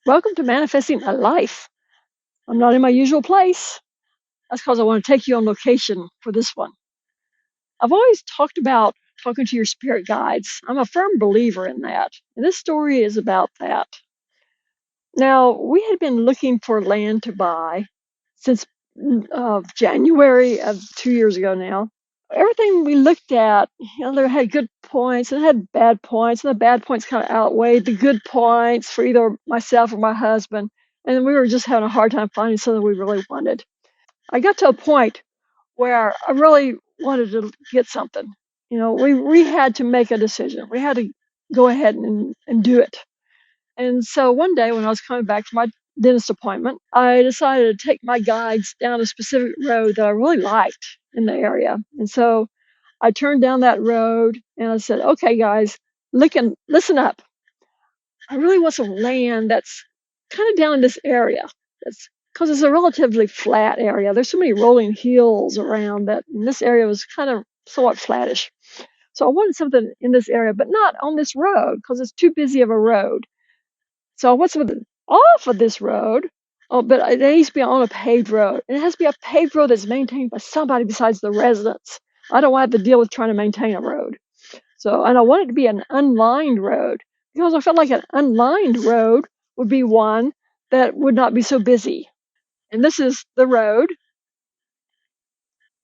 Welcome to Manifesting My Life. I'm not in my usual place. That's because I want to take you on location for this one. I've always talked about talking to your spirit guides. I'm a firm believer in that. And this story is about that. Now, we had been looking for land to buy since January of 2 years ago now. Everything we looked at, there had good points and had bad points, and the bad points kind of outweighed the good points for either myself or my husband. And we were just having a hard time finding something we really wanted. I got to a point where I really wanted to get something. We had to make a decision. We had to go ahead and do it. And so one day when I was coming back from my dentist appointment, I decided to take my guides down a specific road that I really liked in the area. And so I turned down that road and I said, okay, guys, listen up. I really want some land that's kind of down in this area. That's because it's a relatively flat area. There's so many rolling hills around that and this area was kind of somewhat flattish. So I wanted something in this area, but not on this road because it's too busy of a road. So I want something off of this road. Oh, but it needs to be on a paved road. And it has to be a paved road that's maintained by somebody besides the residents. I don't want to have to deal with trying to maintain a road. So, and I want it to be an unlined road because I felt like an unlined road would be one that would not be so busy. And this is the road.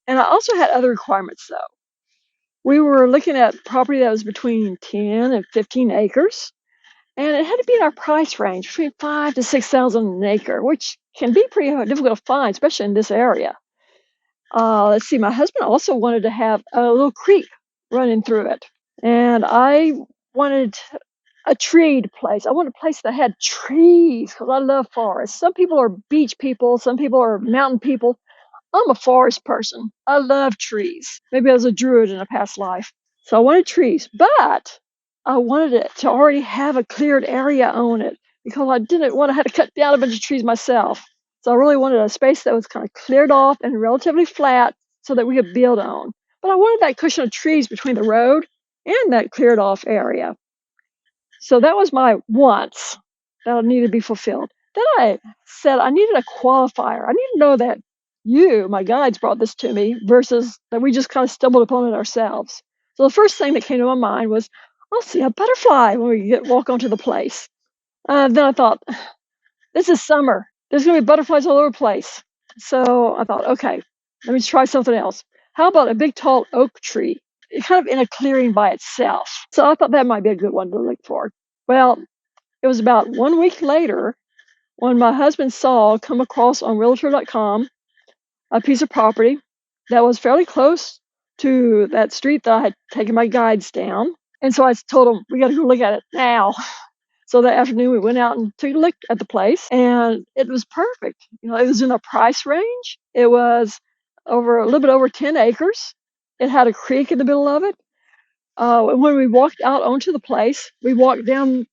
And I also had other requirements though. We were looking at property that was between 10 and 15 acres. And it had to be in our price range, between 5 to 6,000 an acre, which can be pretty difficult to find, especially in this area. Let's see, my husband also wanted to have a little creek running through it. And I wanted a treed place. I wanted a place that had trees because I love forests. Some people are beach people, some people are mountain people. I'm a forest person. I love trees. Maybe I was a druid in a past life. So I wanted trees, but I wanted it to already have a cleared area on it because I didn't want to have to cut down a bunch of trees myself. So I really wanted a space that was kind of cleared off and relatively flat so that we could build on. But I wanted that cushion of trees between the road and that cleared off area. So that was my wants that needed to be fulfilled. Then I said I needed a qualifier. I needed to know that you, my guides, brought this to me versus that we just kind of stumbled upon it ourselves. So the first thing that came to my mind was, I'll see a butterfly when we walk onto the place. Then I thought, this is summer. There's going to be butterflies all over the place. So I thought, okay, let me try something else. How about a big tall oak tree? Kind of in a clearing by itself. So I thought that might be a good one to look for. Well, it was about 1 week later when my husband saw come across on realtor.com a piece of property that was fairly close to that street that I had taken my guides down. And so I told him, we got to go look at it now. So that afternoon we went out and took a look at the place and it was perfect. It was in a price range. It was a little bit over 10 acres. It had a creek in the middle of it. When we walked out onto the place, we walked down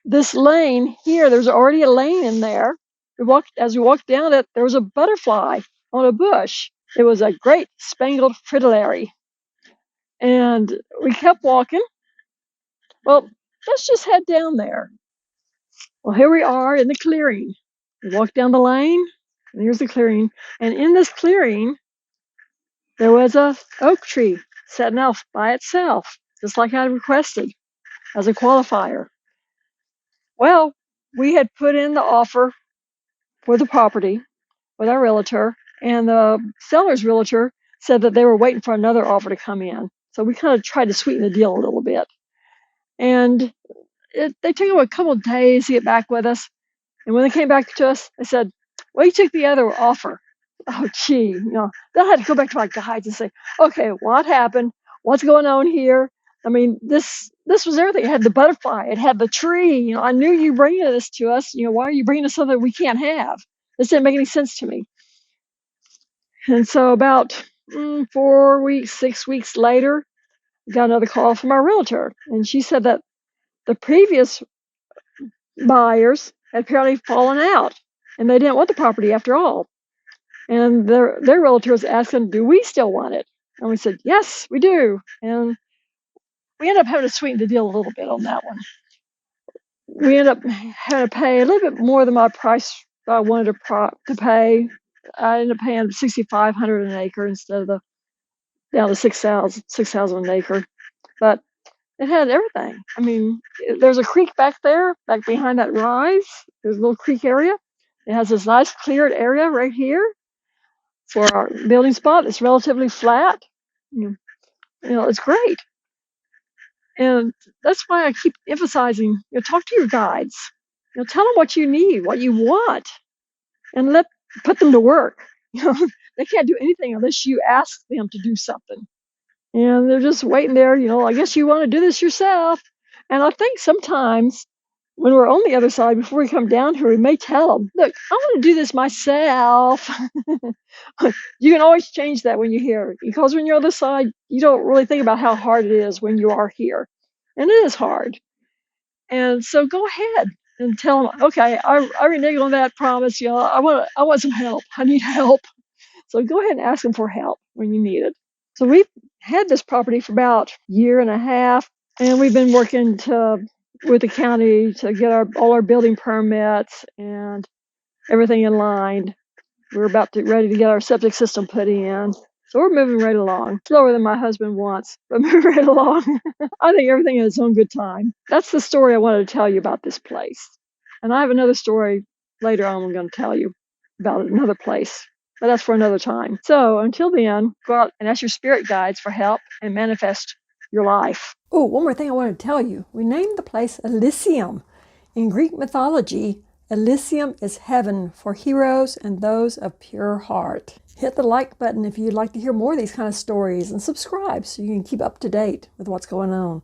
this lane here. There's already a lane in there. As we walked down it, there was a butterfly on a bush. It was a great spangled fritillary. And we kept walking. Well, let's just head down there. Well, here we are in the clearing. We walked down the lane, and here's the clearing. And in this clearing, there was a oak tree sitting off by itself, just like I requested as a qualifier. Well, we had put in the offer for the property with our realtor, and the seller's realtor said that they were waiting for another offer to come in. So we kind of tried to sweeten the deal a little bit. And they took them a couple of days to get back with us. And when they came back to us, they said, well, you took the other offer. Oh, gee, then I had to go back to my guides and say, okay, what happened? What's going on here? I mean, this was everything. It had the butterfly. It had the tree. I knew you bringing this to us. Why are you bringing us something we can't have? This didn't make any sense to me. And so about 4 weeks, 6 weeks later, I got another call from our realtor. And she said that the previous buyers had apparently fallen out and they didn't want the property after all. And their realtor was asking, do we still want it? And we said, yes, we do. And we ended up having to sweeten the deal a little bit on that one. we ended up having to pay a little bit more than my price I wanted to pay. I ended up paying $6,500 an acre instead of the down to 6,000 an acre. But it had everything. I mean, there's a creek back there, back behind that rise. There's a little creek area. It has this nice cleared area right here for our building spot. It's relatively flat. You it's great. And that's why I keep emphasizing, talk to your guides. Tell them what you need, what you want, and put them to work. They can't do anything unless you ask them to do something. And they're just waiting there, I guess you want to do this yourself. And I think sometimes when we're on the other side, before we come down here, we may tell them, look, I want to do this myself. You can always change that when you're here, because when you're on the side, you don't really think about how hard it is when you are here. And it is hard. And so go ahead and tell them, okay, I renege on that promise. I want some help. I need help. So go ahead and ask them for help when you need it. So we've had this property for about a year and a half, and we've been working with the county to get all our building permits and everything in line. We're ready to get our septic system put in. So we're moving right along. Slower than my husband wants, but moving right along. I think everything in its own good time. That's the story I wanted to tell you about this place. And I have another story later on I'm going to tell you about another place. But that's for another time. So until then, go out and ask your spirit guides for help and manifest your life. Oh, one more thing I want to tell you. We named the place Elysium. In Greek mythology, Elysium is heaven for heroes and those of pure heart. Hit the like button if you'd like to hear more of these kind of stories, and subscribe so you can keep up to date with what's going on.